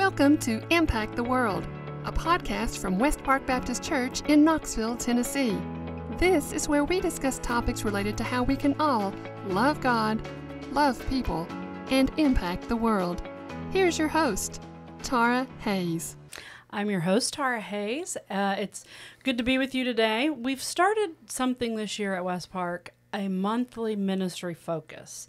Welcome to Impact the World, a podcast from West Park Baptist Church in Knoxville, Tennessee. This is where we discuss topics related to how we can all love God, love people, and impact the world. Here's your host, Tara Hayes. I'm your host, Tara Hayes. It's good to be with you today. We've started something this year at West Park, a monthly ministry focus.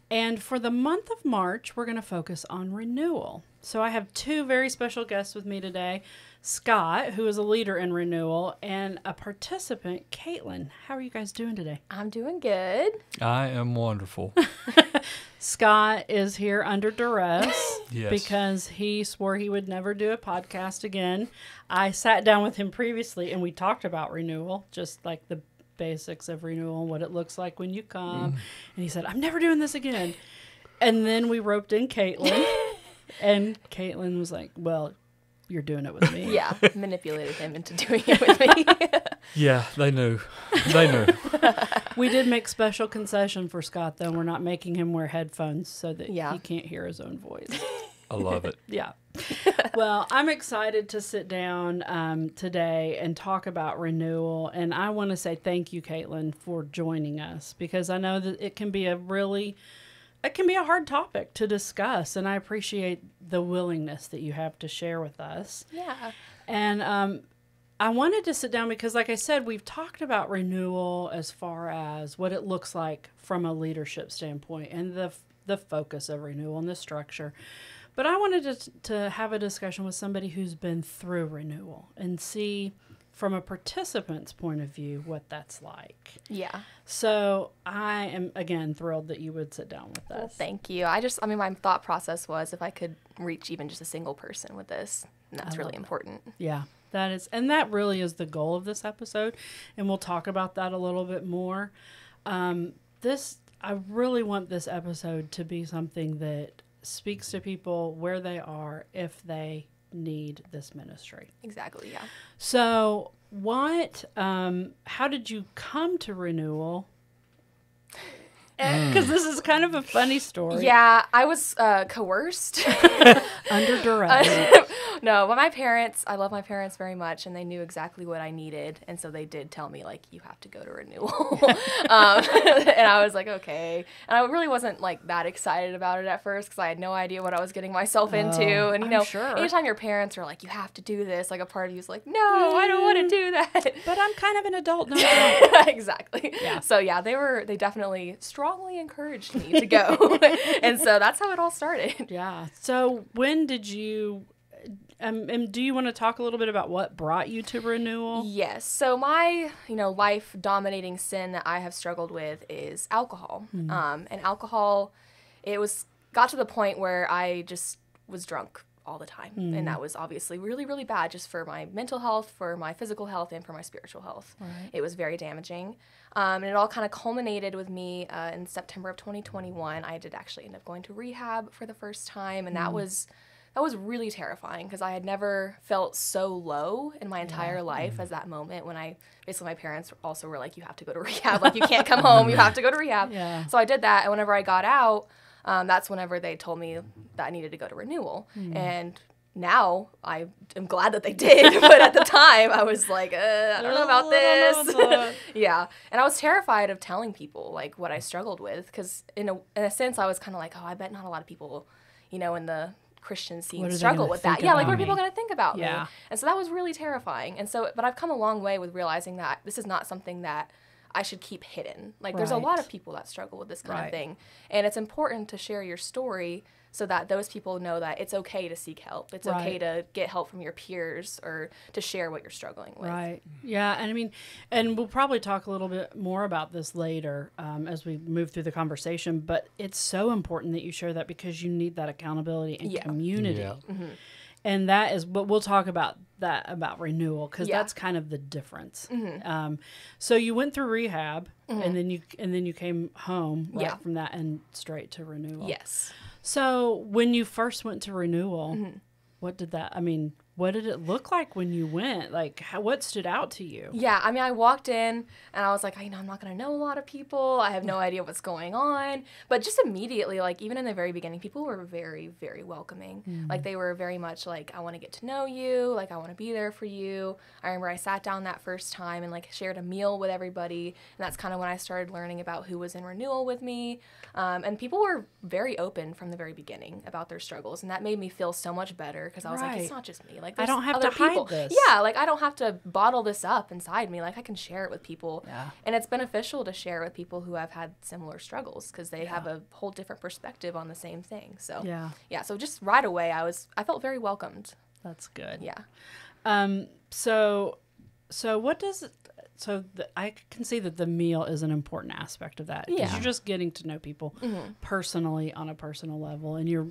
And for the month of March, we're going to focus on renewal. So I have two very special guests with me today, Scott, who is a leader in Renewal, and a participant, Kaitlyn. How are you guys doing today? I'm doing good. I am wonderful. Scott is here under duress Yes. because he swore he would never do a podcast again. I sat down with him previously and we talked about renewal, just like the basics of renewal and what it looks like when you come. And he said, I'm never doing this again. And then we roped in Kaitlyn, and Kaitlyn was like, well, you're doing it with me. Yeah, manipulated him into doing it with me. Yeah, they knew. They knew. We did make special concession for Scott, though. We're not making him wear headphones so that he can't hear his own voice. I love it. Yeah. Well, I'm excited to sit down today and talk about renewal. And I want to say thank you, Kaitlyn, for joining us, because I know that it can be a hard topic to discuss. And I appreciate the willingness that you have to share with us. Yeah. And I wanted to sit down because, like I said, we've talked about renewal as far as what it looks like from a leadership standpoint and the focus of renewal and the structure. But I wanted to have a discussion with somebody who's been through renewal and see from a participant's point of view what that's like. Yeah. So I am, again, thrilled that you would sit down with us. Well, thank you. My thought process was if I could reach even just a single person with this, and that's really important. Yeah, that really is the goal of this episode. And we'll talk about that a little bit more. I really want this episode to be something that speaks to people where they are if they need this ministry. Exactly, yeah. So how did you come to Renewal? Because this is kind of a funny story. Yeah, I was coerced. Under duress. No, but I love my parents very much, and they knew exactly what I needed, and so they did tell me, like, you have to go to Renewal. And I was like, okay. And I really wasn't, like, that excited about it at first, because I had no idea what I was getting myself into. And, sure. Anytime your parents are like, you have to do this, like, a part of you is like, no, I don't want to do that. But I'm kind of an adult now. Exactly. Yeah. So, yeah, they definitely strongly encouraged me to go. And so that's how it all started. Yeah. So when did you... do you want to talk a little bit about what brought you to Renewal? Yes. So my, life-dominating sin that I have struggled with is alcohol. And alcohol, got to the point where I just was drunk all the time. And that was obviously really, really bad just for my mental health, for my physical health, and for my spiritual health. Right. It was very damaging. And it all kind of culminated with me in September of 2021. I did actually end up going to rehab for the first time, and that was really terrifying because I had never felt so low in my entire life as that moment when my parents also were like, you have to go to rehab. Like, you can't come home. You have to go to rehab. Yeah. So I did that. And whenever I got out, that's whenever they told me that I needed to go to Renewal. And now I am glad that they did. But at the time, I was like, I don't know about this. Yeah. And I was terrified of telling people, like, what I struggled with because in a sense, I was kind of like, oh, I bet not a lot of people, in the Christian scene struggle with that. Yeah, like, what are people going to think about me? And so that was really terrifying. And so, but I've come a long way with realizing that this is not something that I should keep hidden. Like, there's a lot of people that struggle with this kind of thing. And it's important to share your story so that those people know that it's okay to seek help. It's okay to get help from your peers or to share what you're struggling with. Right. Yeah. And and we'll probably talk a little bit more about this later as we move through the conversation, but it's so important that you share that because you need that accountability and community. Yeah. Mm-hmm. And that is what we'll talk about Renewal because that's kind of the difference. Mm-hmm. So you went through rehab and then you came home from that and straight to Renewal. Yes. So when you first went to Renewal, what did that? what did it look like when you went? Like, what stood out to you? Yeah, I mean, I walked in and I was like, I'm not going to know a lot of people. I have no idea what's going on. But just immediately, like, even in the very beginning, people were very, very welcoming. Like, they were very much like, I want to get to know you. Like, I want to be there for you. I remember I sat down that first time and, like, shared a meal with everybody. And that's kind of when I started learning about who was in Renewal with me. And people were very open from the very beginning about their struggles. And that made me feel so much better because I was like, it's not just me. Like, I don't have other to people. hide this. Yeah, like I don't have to bottle this up inside me. Like I can share it with people. Yeah. And it's beneficial to share with people who have had similar struggles because they have a whole different perspective on the same thing. So yeah. So just right away, I felt very welcomed. That's good. Yeah. So what does I can see that the meal is an important aspect of that because you're just getting to know people personally on a personal level, and you're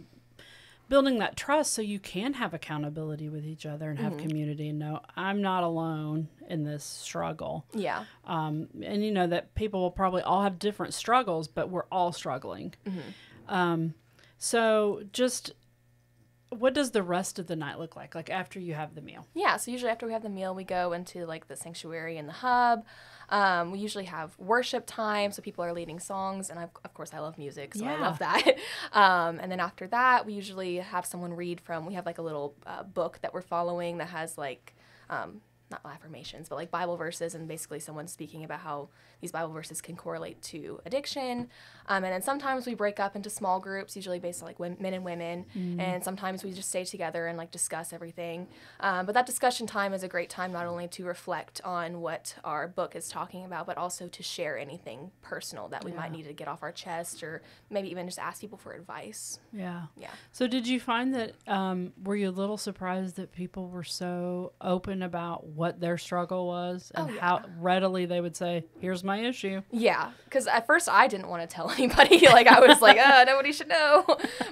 building that trust so you can have accountability with each other and have community and know I'm not alone in this struggle. Yeah. And you know that people will probably all have different struggles, but we're all struggling. So just what does the rest of the night look like after you have the meal? Yeah, so usually after we have the meal, we go into like the sanctuary and the hub. We usually have worship time, so people are leading songs, and of course I love music, so I love that. And then after that, we usually have someone read from, we have like a little book that we're following that has like, not affirmations, but like Bible verses, and basically someone speaking about how these Bible verses can correlate to addiction. And then sometimes we break up into small groups, usually based on like men and women, and sometimes we just stay together and like discuss everything. But that discussion time is a great time not only to reflect on what our book is talking about, but also to share anything personal that we might need to get off our chest, or maybe even just ask people for advice. Yeah. Yeah. So did you find that, were you a little surprised that people were so open about what their struggle was and how readily they would say, here's my issue? Yeah, because at first I didn't want to tell anybody. Like I was like, nobody should know.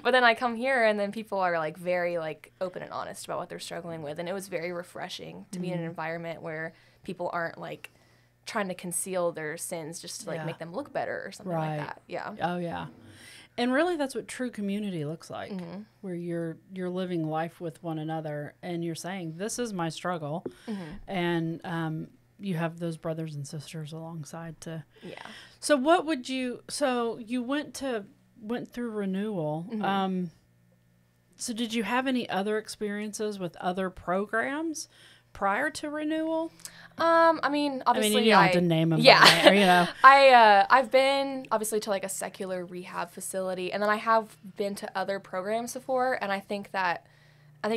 But then I come here and then people are like very like open and honest about what they're struggling with. And it was very refreshing to be in an environment where people aren't like trying to conceal their sins just to like make them look better or something like that. Yeah. Oh yeah. And really that's what true community looks like, where you're living life with one another and you're saying, this is my struggle. And you have those brothers and sisters alongside to. Yeah. So what would you, so you went through Renewal. So did you have any other experiences with other programs prior to Renewal? I mean, obviously, you don't have to name them. Yeah, or, you know. I've been obviously to like a secular rehab facility, and then I have been to other programs before, and I think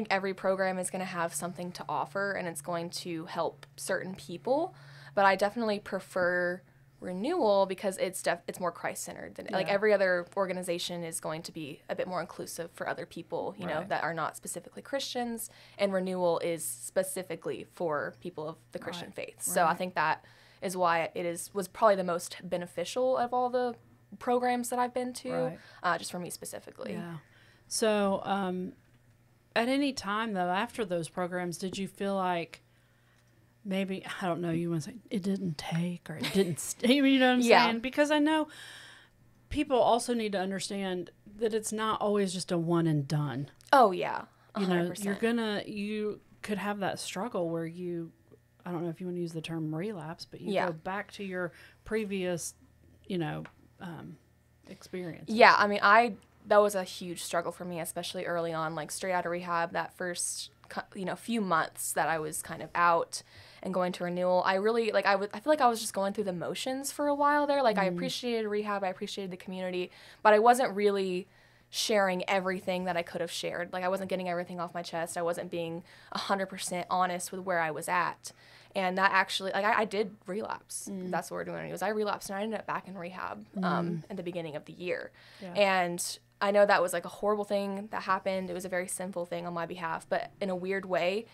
every program is going to have something to offer, and it's going to help certain people. But I definitely prefer Renewal because it's more Christ-centered than like every other organization is going to be a bit more inclusive for other people, you know, that are not specifically Christians, and Renewal is specifically for people of the Christian faith. So I think that is why was probably the most beneficial of all the programs that I've been to, just for me specifically. Yeah. So at any time though after those programs, did you feel like maybe, I don't know, you want to say it didn't take or it didn't stay, you know what I'm saying? Because I know people also need to understand that it's not always just a one and done. Oh, yeah. 100%. You know, you could have that struggle where I don't know if you want to use the term relapse, but you go back to your previous, experience. Yeah, I mean, that was a huge struggle for me, especially early on, like straight out of rehab, that first few months that I was kind of out and going to Renewal. I really I feel like I was just going through the motions for a while there. Like I appreciated rehab, I appreciated the community, but I wasn't really sharing everything that I could have shared. Like I wasn't getting everything off my chest. I wasn't being 100% honest with where I was at. And that actually, like I did relapse. That's what we're doing. I relapsed and I ended up back in rehab at the beginning of the year. Yeah. And I know that was like a horrible thing that happened. It was a very sinful thing on my behalf, but in a weird way,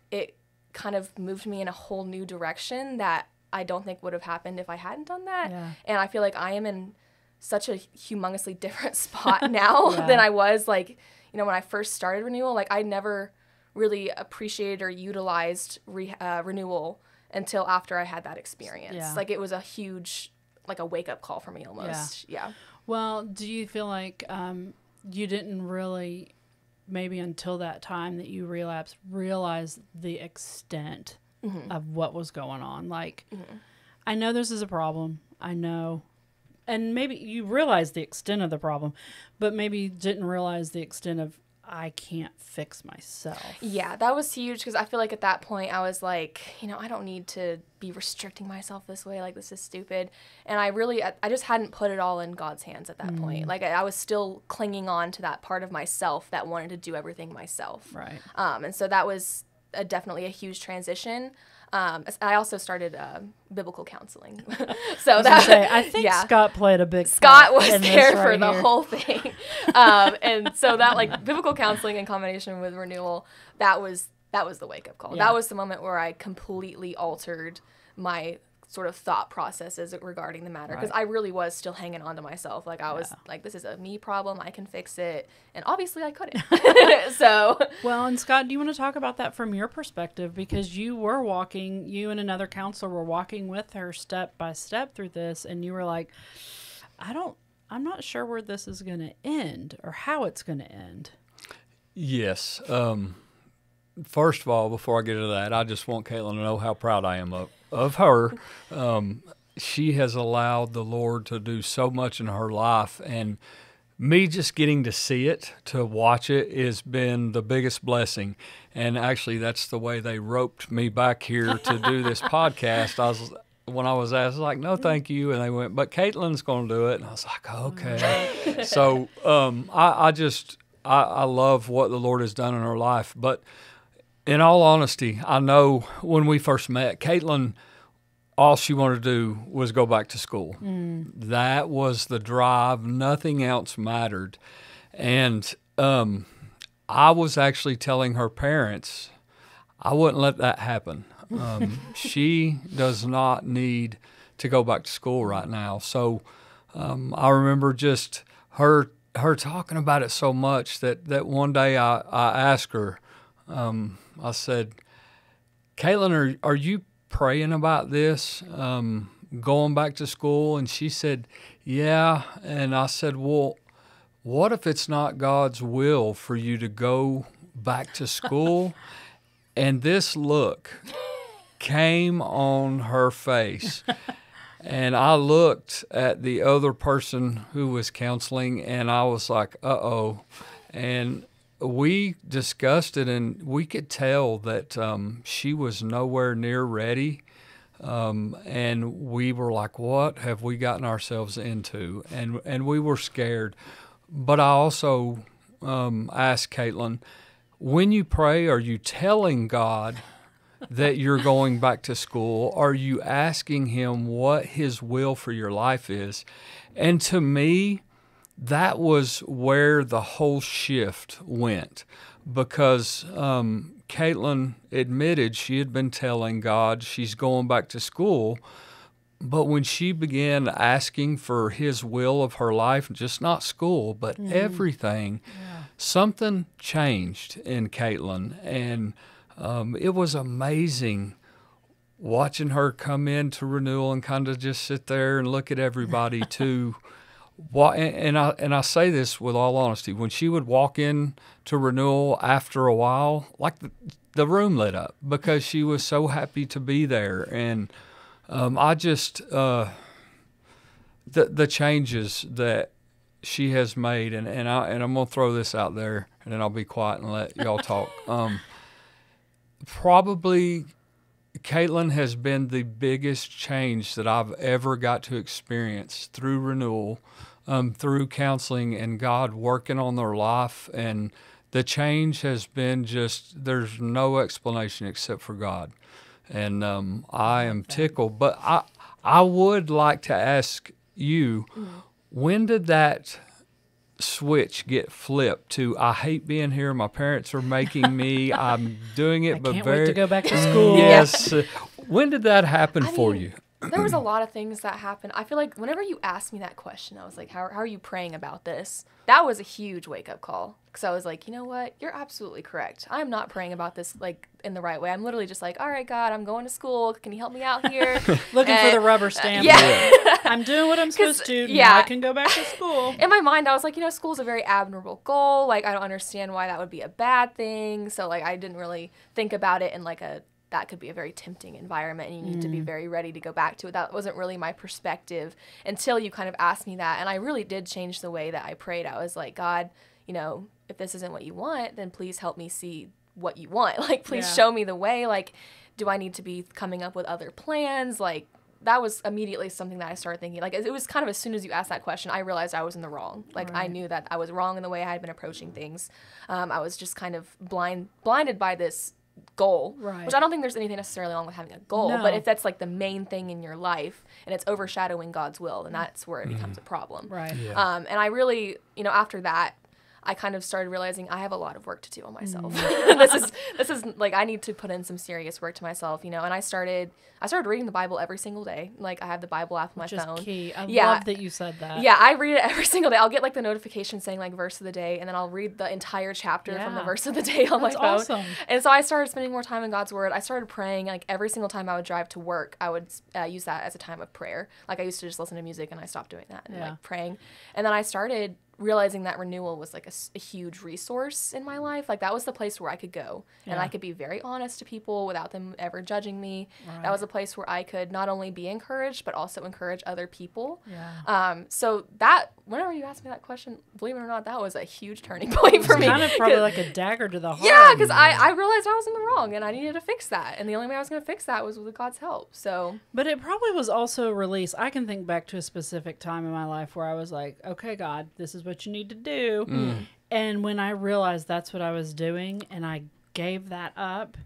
it kind of moved me in a whole new direction that I don't think would have happened if I hadn't done that. Yeah. And I feel like I am in such a humongously different spot now than I was when I first started Renewal. Like I never really appreciated or utilized Renewal until after I had that experience. Yeah. Like it was a huge, like a wake up call for me almost. Yeah. Well, do you feel like you didn't really maybe until that time that you relapsed, realize the extent of what was going on. Like, I know this is a problem. I know. And maybe you realize the extent of the problem, but maybe you didn't realize the extent of, I can't fix myself. Yeah, that was huge because I feel like at that point I was like, I don't need to be restricting myself this way. Like, this is stupid. And I just hadn't put it all in God's hands at that point. Like, I was still clinging on to that part of myself that wanted to do everything myself. Right. And so that was definitely a huge transition. I also started biblical counseling. So I think Scott played a big Scott part was in there this for the here. whole thing. And so that, like, biblical counseling in combination with Renewal, that was the wake-up call. Yeah. That was the moment where I completely altered my sort of thought processes regarding the matter, because I really was still hanging on to myself. Like, I was like, this is a me problem, I can fix it, and obviously I couldn't. So well, and Scott, do you want to talk about that from your perspective? Because you and another counselor were walking with her step by step through this, and you were like, I'm not sure where this is going to end or how it's going to end. Yes. First of all, before I get into that, I just want Kaitlyn to know how proud I am of her. She has allowed the Lord to do so much in her life, and me just getting to see it, to watch it, has been the biggest blessing. And actually, that's the way they roped me back here to do this podcast. When I was asked, I was like, no, thank you. And they went, but Kaitlyn's going to do it. And I was like, okay. So I love what the Lord has done in her life. But in all honesty, I know when we first met, Kaitlyn, all she wanted to do was go back to school. That was the drive. Nothing else mattered. And I was actually telling her parents, I wouldn't let that happen. She does not need to go back to school right now. So I remember just her talking about it so much that one day I asked her, I said, Kaitlyn, are you praying about this, going back to school? And she said, yeah. And I said, well, what if it's not God's will for you to go back to school? And this look came on her face. And I looked at the other person who was counseling, and I was like, uh-oh. And we discussed it, and we could tell that she was nowhere near ready. And we were like, what have we gotten ourselves into? And we were scared. But I also asked Kaitlyn, when you pray, are you telling God that you're going back to school? Are you asking him what his will for your life is? And to me, that was where the whole shift went, because Kaitlyn admitted she had been telling God she's going back to school, but when she began asking for his will of her life, just not school, but everything, something changed in Kaitlyn, and it was amazing watching her come into Renewal and kind of just sit there and look at everybody too. And I say this with all honesty, when she would walk in to Renewal after a while, like the room lit up because she was so happy to be there. And I just the changes that she has made, and I'm gonna throw this out there, and then I'll be quiet and let y'all talk. Probably Kaitlyn has been the biggest change that I've ever got to experience through Renewal, through counseling and God working on their life. And the change has been just, there's no explanation except for God. And I am tickled. But I would like to ask you, when did that switch get flipped to, I hate being here, my parents are making me, I'm doing it, but can't wait to go back to school. Yes. When did that happen for mean, you? there was a lot of things that happened. I feel like whenever you asked me that question, I was like, how are you praying about this? That was a huge wake-up call. Because I was like, you know what? You're absolutely correct. I'm not praying about this, like, in the right way. I'm literally just like, all right, God, I'm going to school. Can you help me out here? Looking for the rubber stamp. Yeah. I'm doing what I'm supposed to. Yeah. Now I can go back to school. In my mind, I was like, school's a very admirable goal. Like, I don't understand why that would be a bad thing. So, like, I didn't really think about it in, like, that could be a very tempting environment and you need to be very ready to go back to it. That wasn't really my perspective until you kind of asked me that. And I really did change the way that I prayed. I was like, God, if this isn't what you want, then please help me see what you want. Like, please show me the way. Like, do I need to be coming up with other plans? Like, that was immediately something that I started thinking. Like, it was kind of as soon as you asked that question, I realized I was in the wrong. Like, I knew that I was wrong in the way I had been approaching things. I was just kind of blinded by this goal, which I don't think there's anything necessarily wrong with having a goal, but if that's like the main thing in your life and it's overshadowing God's will, then that's where it becomes a problem. And I really, after that, I kind of started realizing I have a lot of work to do on myself. This is like, I need to put in some serious work to myself, and I started reading the Bible every single day. Like, I have the Bible app on my phone. Which is key. I love that you said that. Yeah, I read it every single day. I'll get like the notification saying like verse of the day, and then I'll read the entire chapter from the verse of the day on my phone. Awesome. And so I started spending more time in God's Word. I started praying. Like, every single time I would drive to work, I would use that as a time of prayer. Like, I used to just listen to music, and I stopped doing that and like praying. And then I started realizing that Renewal was like a huge resource in my life. Like, that was the place where I could go and I could be very honest to people without them ever judging me. That was a place where I could not only be encouraged but also encourage other people. So that, whenever you asked me that question, believe it or not, that was a huge turning point for me. Kind of probably like a dagger to the heart. Yeah, because I realized I was in the wrong and I needed to fix that, and the only way I was going to fix that was with God's help. So, but it probably was also a release. I can think back to a specific time in my life where I was like, okay, God, this is what you need to do. And when I realized that's what I was doing and I gave that up,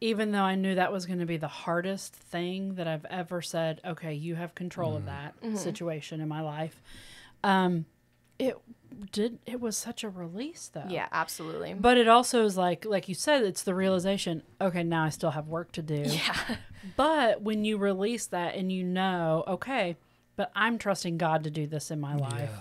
even though I knew that was going to be the hardest thing that I've ever said, okay, you have control of that situation in my life. It was such a release, though. Yeah, absolutely. But it also is like you said, it's the realization, okay, now I still have work to do. Yeah. But when you release that and okay, but I'm trusting God to do this in my life.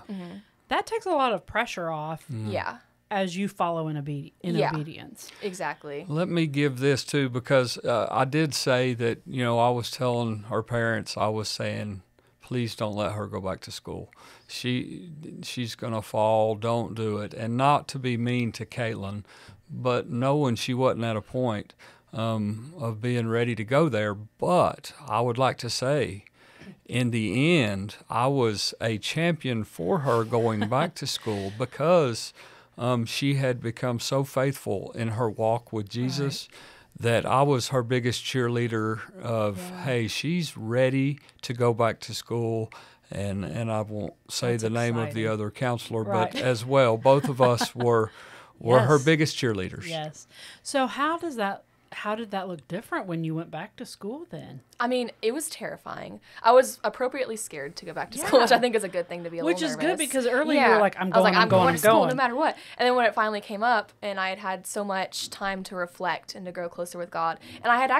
That takes a lot of pressure off. Yeah. As you follow in obedience. Exactly. Let me give this too, because I did say that, I was telling her parents, I was saying, please don't let her go back to school. She's going to fall. Don't do it. And not to be mean to Kaitlyn, but knowing she wasn't at a point of being ready to go there. But I would like to say, in the end, I was a champion for her going back to school because she had become so faithful in her walk with Jesus that I was her biggest cheerleader of, hey, she's ready to go back to school. And I won't say That's the name exciting. of the other counselor, but as well, both of us were her biggest cheerleaders. Yes. So how did that look different when you went back to school then? I mean, it was terrifying. I was appropriately scared to go back to school, which I think is a good thing to be a little nervous. Which is good because earlier you were like, I'm going to school no matter what. And then when it finally came up and I had so much time to reflect and to grow closer with God, and I had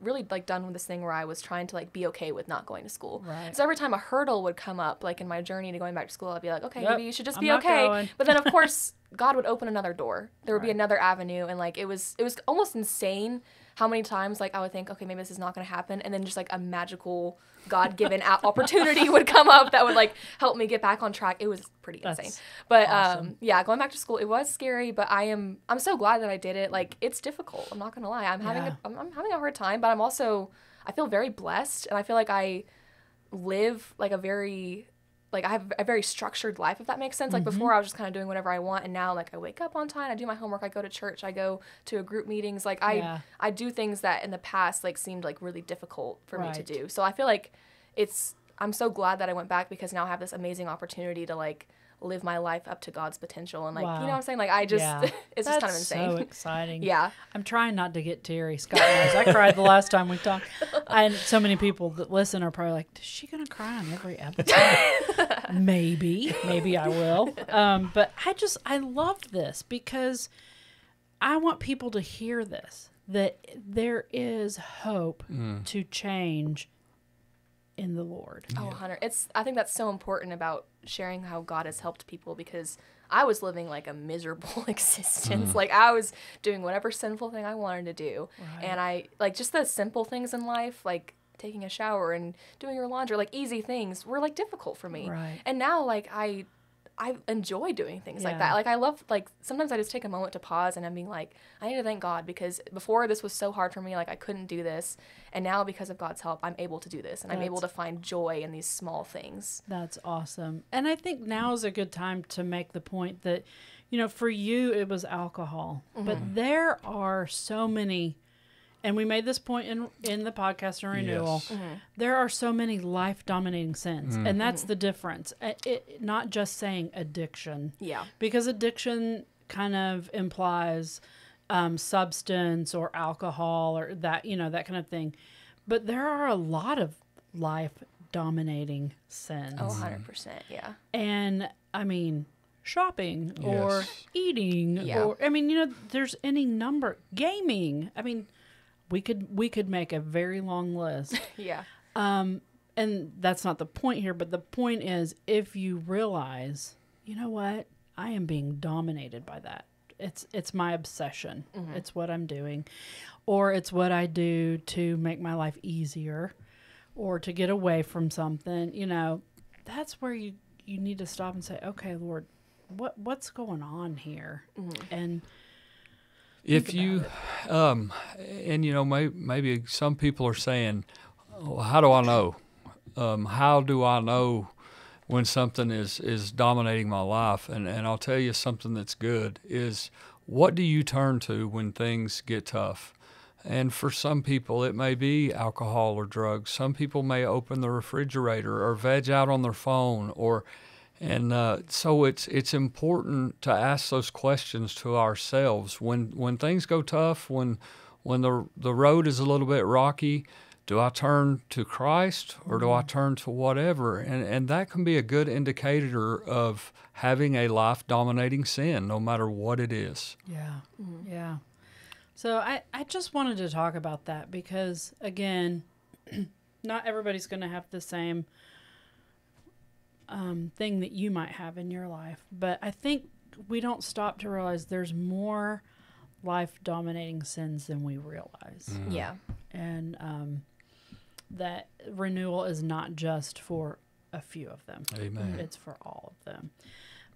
really like done this thing where I was trying to like be okay with not going to school. Right. So every time a hurdle would come up, like in my journey to going back to school, I'd be like, okay, maybe you should just be okay. But then of course, God would open another door. There would be another avenue, and like it was almost insane how many times like I would think, okay, maybe this is not going to happen, and then just like a magical God-given opportunity would come up that would like help me get back on track. It was pretty insane. But awesome. going back to school, it was scary, but I'm so glad that I did it. Like, it's difficult. I'm not going to lie. I'm having a hard time, but I feel very blessed, and I feel like I live like I have a very structured life, if that makes sense. Like, before I was just kind of doing whatever I want, and now, like, I wake up on time, I do my homework, I go to church, I go to group meetings. Like, I do things that in the past, like, seemed, like, really difficult for me to do. So I feel like I'm so glad that I went back because now I have this amazing opportunity to, like, live my life up to God's potential. And, like, you know what I'm saying? Like, I just, it's just kind of insane. That's so exciting. Yeah. I'm trying not to get teary. Scott knows. I cried the last time we talked. And so many people that listen are probably like, is she going to cry on every episode? Maybe I will. But I love this because I want people to hear this, that there is hope to change in the Lord. Oh, 100. I think that's so important about sharing how God has helped people, because I was living like a miserable existence. Like I was doing whatever sinful thing I wanted to do. Right. And I like just the simple things in life, like taking a shower and doing your laundry, like easy things were like difficult for me. Right. And now like I enjoy doing things like that. Like I love, like sometimes I just take a moment to pause and I'm being like, I need to thank God, because before this was so hard for me, like I couldn't do this. And now because of God's help, I'm able to do this, and I'm able to find joy in these small things. That's awesome. And I think now is a good time to make the point that, you know, for you, it was alcohol, but there are so many, and we made this point in the podcast on Renewal, there are so many life-dominating sins, and that's the difference. It not just saying addiction. Yeah. Because addiction kind of implies substance or alcohol or that, you know, that kind of thing. But there are a lot of life-dominating sins. Oh, 100%, yeah. And, I mean, shopping or eating or, I mean, you know, there's any number. Gaming. I mean, we could make a very long list. Yeah. And that's not the point here, but the point is, if you realize, you know what, I am being dominated by that. It's my obsession. It's what I'm doing, or it's what I do to make my life easier, or to get away from something. You know, that's where you need to stop and say, okay, Lord, what's going on here? And if you, and you know, maybe some people are saying, oh, how do I know? How do I know when something is dominating my life? And I'll tell you something that's good is, what do you turn to when things get tough? And for some people, it may be alcohol or drugs. Some people may open the refrigerator or veg out on their phone, so it's important to ask those questions to ourselves when things go tough, when the road is a little bit rocky. Do I turn to Christ or do I turn to whatever? And that can be a good indicator of having a life-dominating sin, no matter what it is. Yeah, yeah. So I just wanted to talk about that because, again, not everybody's going to have the same thing that you might have in your life. But I think we don't stop to realize there's more life-dominating sins than we realize. Yeah. And that renewal is not just for a few of them. Amen. It's for all of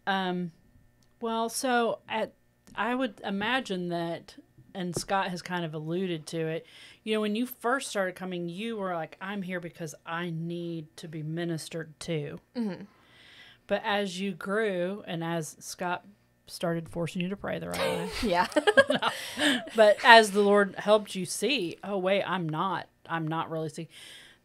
them. Well, so I would imagine that, and Scott has kind of alluded to it, you know, when you first started coming, you were like, I'm here because I need to be ministered to. But as you grew, and as Scott started forcing you to pray the right way. Yeah. But as the Lord helped you see, oh, wait, I'm not really seeing.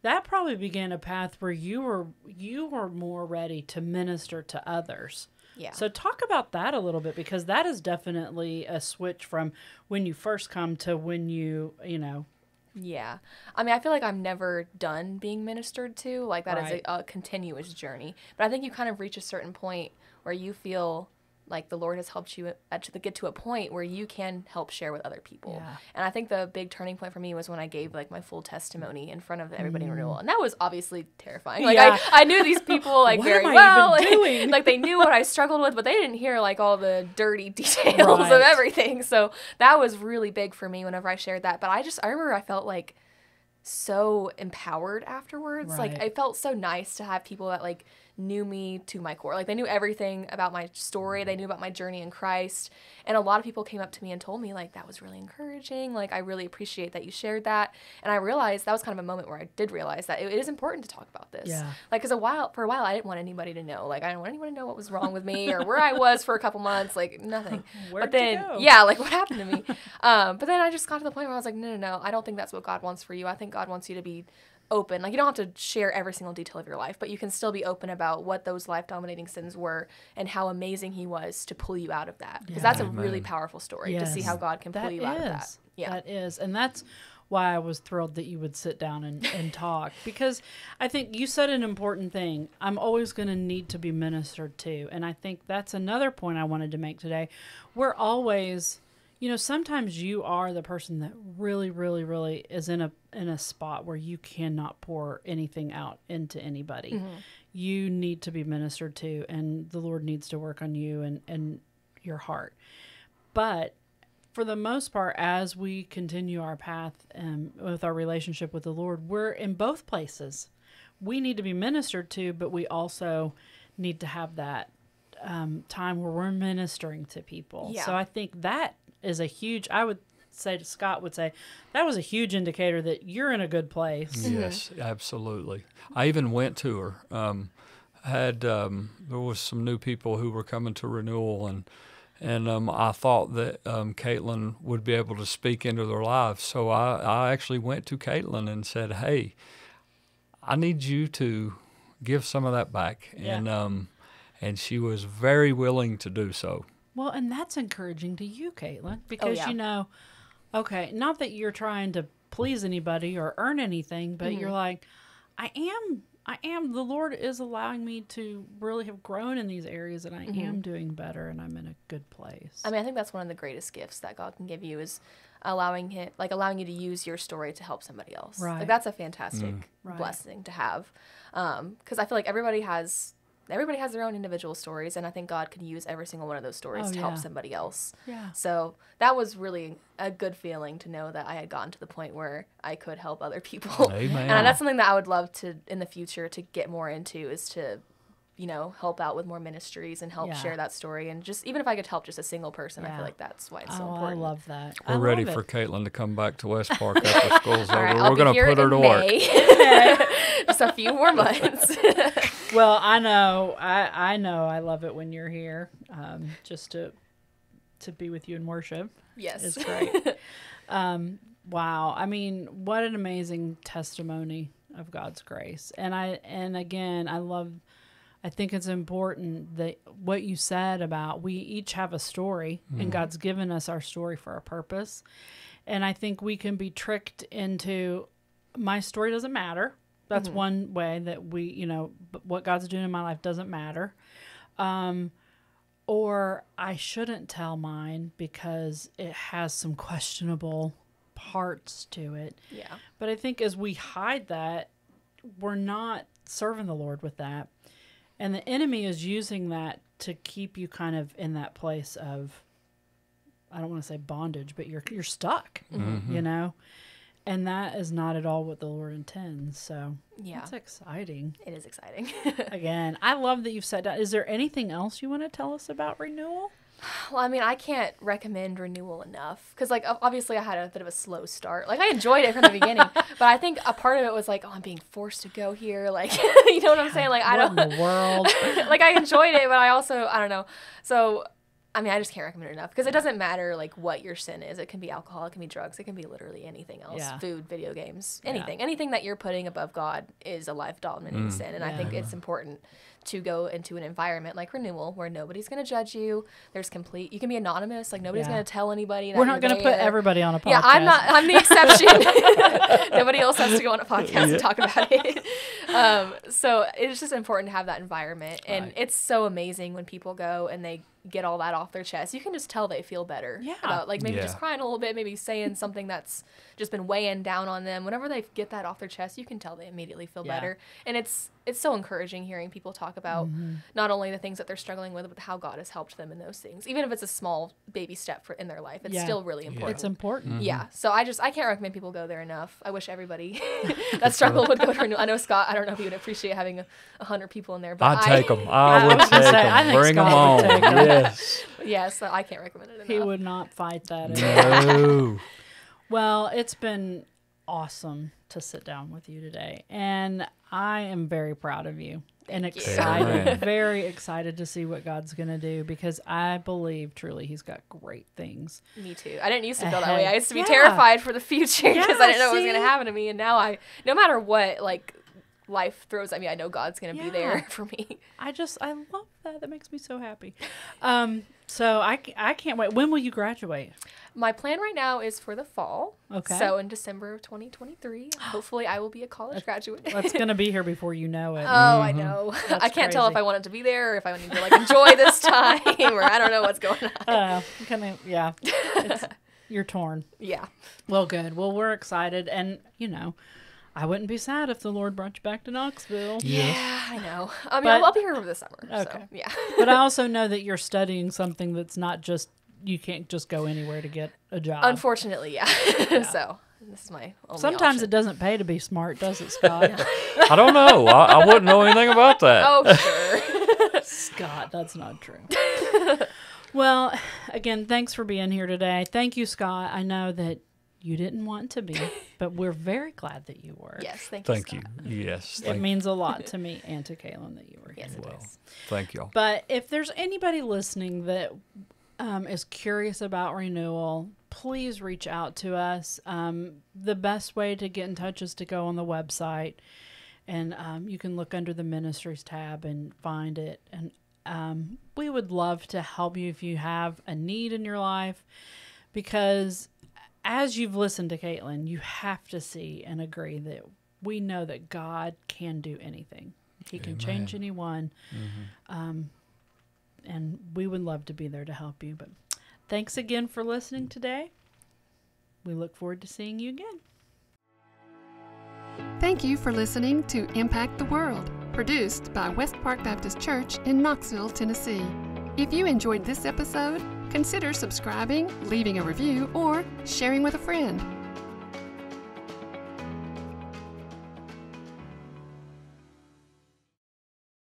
That probably began a path where you were more ready to minister to others. Yeah. So talk about that a little bit, because that is definitely a switch from when you first come to when you know. Yeah. I mean, I feel like I'm never done being ministered to. Like, that is a continuous journey. But I think you kind of reach a certain point where you feel like the Lord has helped you to get to a point where you can help share with other people. Yeah. And I think the big turning point for me was when I gave like my full testimony in front of everybody in Renewal. And that was obviously terrifying. Like I knew these people like very well. Like they knew what I struggled with, but they didn't hear like all the dirty details of everything. So that was really big for me whenever I shared that. But I remember I felt like so empowered afterwards. Right. Like it felt so nice to have people that like knew me to my core. Like they knew everything about my story. They knew about my journey in Christ. And a lot of people came up to me and told me like, that was really encouraging. Like, I really appreciate that you shared that. And I realized that was kind of a moment where I did realize that it is important to talk about this. Yeah. Like, for a while, I didn't want anybody to know. Like, I didn't want anyone to know what was wrong with me or where I was for a couple months. Like, nothing. Where'd you go? Yeah, like what happened to me? But then I just got to the point where I was like, no, I don't think that's what God wants for you. I think God wants you to be open. Like, you don't have to share every single detail of your life, but you can still be open about what those life-dominating sins were and how amazing he was to pull you out of that. Because that's a really powerful story to see how God can pull you out of that. Yeah, that is. And that's why I was thrilled that you would sit down and talk, because I think you said an important thing. I'm always going to need to be ministered to. And I think that's another point I wanted to make today. We're always, sometimes you are the person that really, really, really is in a spot where you cannot pour anything out into anybody. Mm-hmm. You need to be ministered to, and the Lord needs to work on you and your heart. But for the most part, as we continue our path with our relationship with the Lord, we're in both places. We need to be ministered to, but we also need to have that time where we're ministering to people. Yeah. So I think that is I would say to Scott would say, that was a huge indicator that you're in a good place. Yes, absolutely. I even went to her. There was some new people who were coming to Renewal, and I thought that Kaitlyn would be able to speak into their lives. So I actually went to Kaitlyn and said, hey, I need you to give some of that back. Yeah. And she was very willing to do so. Well, and that's encouraging to you, Kaitlyn, because okay, not that you're trying to please anybody or earn anything, but you're like, I am, the Lord is allowing me to really have grown in these areas, and I am doing better, and I'm in a good place. I mean, I think that's one of the greatest gifts that God can give you is allowing you to use your story to help somebody else. Right. Like, that's a fantastic blessing to have. 'Cause I feel like everybody has their own individual stories, and I think God could use every single one of those stories to help somebody else. Yeah. So that was really a good feeling to know that I had gotten to the point where I could help other people. Amen. And that's something that I would love to, in the future, to get more into, is to, help out with more ministries and help share that story. And just, even if I could help just a single person, I feel like that's why it's so important. I love that. We're ready for Kaitlyn to come back to West Park after school's over. Right, we're going to put her to work. Just a few more months. Well, I know I love it when you're here, just to be with you in worship. Yes. It's great. Wow. I mean, what an amazing testimony of God's grace. And again, I think it's important that what you said about we each have a story, and God's given us our story for a purpose. And I think we can be tricked into, my story doesn't matter. That's one way that we, what God's doing in my life doesn't matter. Or I shouldn't tell mine because it has some questionable parts to it. Yeah. But I think as we hide that, we're not serving the Lord with that. And the enemy is using that to keep you kind of in that place of, I don't want to say bondage, but you're stuck, And that is not at all what the Lord intends. So it's exciting. It is exciting. Again, I love that you've said that. Is there anything else you want to tell us about Renewal? Well, I mean, I can't recommend Renewal enough. Because, obviously I had a bit of a slow start. I enjoyed it from the beginning. But I think a part of it was I'm being forced to go here. You know what I'm saying? I don't... What in the world? I enjoyed it, but I also, I don't know. So... I mean, I just can't recommend it enough because it doesn't matter what your sin is. It can be alcohol, it can be drugs, it can be literally anything else. Yeah. Food, video games, anything. Yeah. Anything that you're putting above God is a life-dominating sin. And I think it's important to go into an environment like Renewal where nobody's going to judge you. You can be anonymous. Nobody's going to tell anybody that we're not going to put everybody on a podcast. Yeah, I'm the exception. Nobody else has to go on a podcast and talk about it. So it's just important to have that environment. And it's so amazing when people go and they get all that off their chest. You can just tell they feel better about maybe just crying a little bit, maybe saying something that's just been weighing down on them. Whenever they get that off their chest, you can tell they immediately feel better. And it's so encouraging hearing people talk about not only the things that they're struggling with, but how God has helped them in those things. Even if it's a small baby step in their life, it's still really important. It's important. Yeah. So I can't recommend people go there enough. I wish everybody that struggle would go to Renewal. I know Scott, I don't know if he would appreciate having 100 people in there, but I'd take them. I would take them. Bring them on. Yes. Yes, I can't recommend it enough. He would not fight that. No. Well, it's been awesome to sit down with you today, and I am very proud of you. And excited, very excited to see what God's going to do, because I believe truly He's got great things. Me too. I didn't used to feel that way. I used to be terrified for the future because I didn't know what was going to happen to me. And now no matter what, life throws at me, I know God's going to be there for me. I love that. That makes me so happy. So I can't wait. When will you graduate? My plan right now is for the fall. Okay. So in December of 2023, hopefully I will be a college graduate. That's going to be here before you know it. Oh, I know. I can't tell if I want it to be there or if I need to enjoy this time or I don't know what's going on. Yeah. You're torn. Yeah. Well, good. Well, we're excited. And, I wouldn't be sad if the Lord brought you back to Knoxville. Yeah, I know. I mean, I'll be here over the summer. Okay. So, yeah. But I also know that you're studying something that's not just, you can't just go anywhere to get a job. Unfortunately, yeah. So this is my only Sometimes option. it doesn't pay to be smart, does it, Scott? I don't know. I wouldn't know anything about that. Oh, sure. Scott, that's not true. Well, again, thanks for being here today. Thank you, Scott. I know that you didn't want to be, but we're very glad that you were. Yes, thank you, Thank you. Scott. Yes. It means a lot to me and to Kaitlyn that you were here. Yes, it Well, does. thank y'all. But if there's anybody listening that is curious about Renewal, please reach out to us. The best way to get in touch is to go on the website, and you can look under the ministries tab and find it. And we would love to help you if you have a need in your life, because as you've listened to Kaitlyn, you have to see and agree that we know that God can do anything. He can change anyone. And we would love to be there to help you. But thanks again for listening today. We look forward to seeing you again. Thank you for listening to Impact the World, produced by West Park Baptist Church in Knoxville, Tennessee. If you enjoyed this episode, consider subscribing, leaving a review, or sharing with a friend.